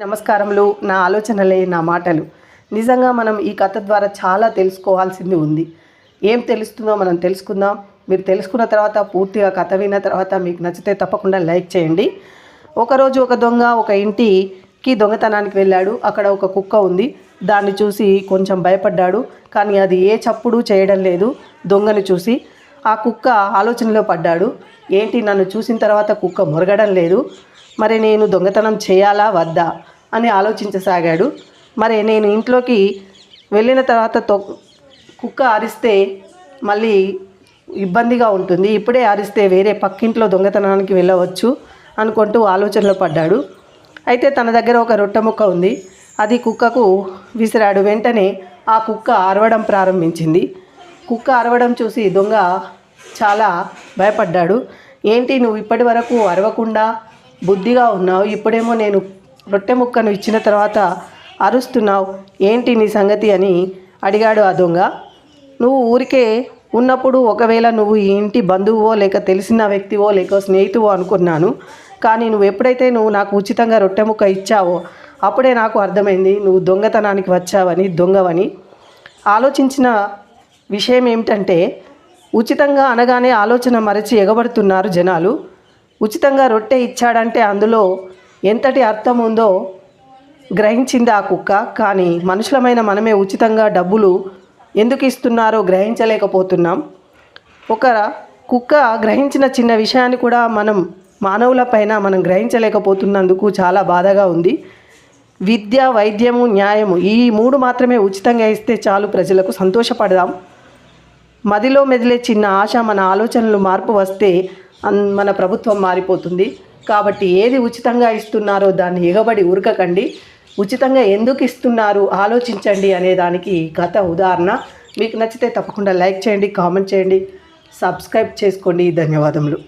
నమస్కారములు. నా ఆలోచనలే నా మాటలు. నిజంగా మనం ఈ కథ ద్వారా చాలా తెలుసుకోవాల్సింది ఉంది. ఏం తెలుస్తుందో మనం తెలుసుకుందాం. మీరు తెలుసుకున్న తర్వాత పూర్తిగా కథ విన్న తర్వాత మీకు నచ్చితే తప్పకుండా లైక్ చేయండి. ఒకరోజు ఒక దొంగ ఒక ఇంటికి దొంగతనానికి వెళ్ళాడు. అక్కడ ఒక కుక్క ఉంది. దాన్ని చూసి కొంచెం భయపడ్డాడు. కానీ అది ఏ చప్పుడు చేయడం లేదు. దొంగని చూసి ఆ కుక్క ఆలోచనలో పడ్డాడు. ఏంటి, నన్ను చూసిన తర్వాత కుక్క మొరగడం లేదు, మరి నేను దొంగతనం చేయాలా వద్దా అని ఆలోచించసాగాడు. మరి నేను ఇంట్లోకి వెళ్ళిన తర్వాత కుక్క అరిస్తే మళ్ళీ ఇబ్బందిగా ఉంటుంది, ఇప్పుడే అరిస్తే వేరే పక్కింట్లో దొంగతనానికి వెళ్ళవచ్చు అనుకుంటూ ఆలోచనలో పడ్డాడు. అయితే తన దగ్గర ఒక రొట్టె ముక్క ఉంది. అది కుక్కకు విసిరాడు. వెంటనే ఆ కుక్క అరవడం ప్రారంభించింది. కుక్క అరవడం చూసి దొంగ చాలా భయపడ్డాడు. ఏంటి, నువ్వు ఇప్పటి వరకు అరవకుండా బుద్ధిగా ఉన్నావు, ఇప్పుడేమో నేను రొట్టె ముక్కను ఇచ్చిన తర్వాత అరుస్తున్నావు, ఏంటి నీ సంగతి అని అడిగాడు ఆ దొంగ. నువ్వు ఊరికే ఉన్నప్పుడు ఒకవేళ నువ్వు ఈ ఇంటి బంధువువో లేక తెలిసిన వ్యక్తివో లేక స్నేహితువో అనుకున్నాను, కానీ నువ్వు నాకు ఉచితంగా రొట్టె ముక్క ఇచ్చావో అప్పుడే నాకు అర్థమైంది నువ్వు దొంగతనానికి వచ్చావని, దొంగవని. ఆలోచించిన విషయం ఏమిటంటే, ఉచితంగా అనగానే ఆలోచన మరచి ఎగబడుతున్నారు జనాలు. ఉచితంగా రొట్టె ఇచ్చాడంటే అందులో ఎంతటి అర్థం ఉందో గ్రహించింది ఆ కుక్క. కానీ మనుషులమైన మనమే ఉచితంగా డబ్బులు ఎందుకు ఇస్తున్నారో గ్రహించలేకపోతున్నాం. ఒక కుక్క గ్రహించిన చిన్న విషయాన్ని కూడా మానవులపైన మనం గ్రహించలేకపోతున్నందుకు చాలా బాధగా ఉంది. విద్య, వైద్యము, న్యాయము ఈ మూడు మాత్రమే ఉచితంగా ఇస్తే చాలు, ప్రజలకు సంతోషపడదాం. మదిలో మెదిలే చిన్న ఆశ, మన ఆలోచనలు మార్పు వస్తే మన ప్రభుత్వం మారిపోతుంది. కాబట్టి ఏది ఉచితంగా ఇస్తున్నారో దాన్ని ఎగబడి ఉరకకండి. ఉచితంగా ఎందుకు ఇస్తున్నారు ఆలోచించండి అనే దానికి కథ ఉదాహరణ. మీకు నచ్చితే తప్పకుండా లైక్ చేయండి, కామెంట్ చేయండి, సబ్స్క్రైబ్ చేసుకోండి. ధన్యవాదములు.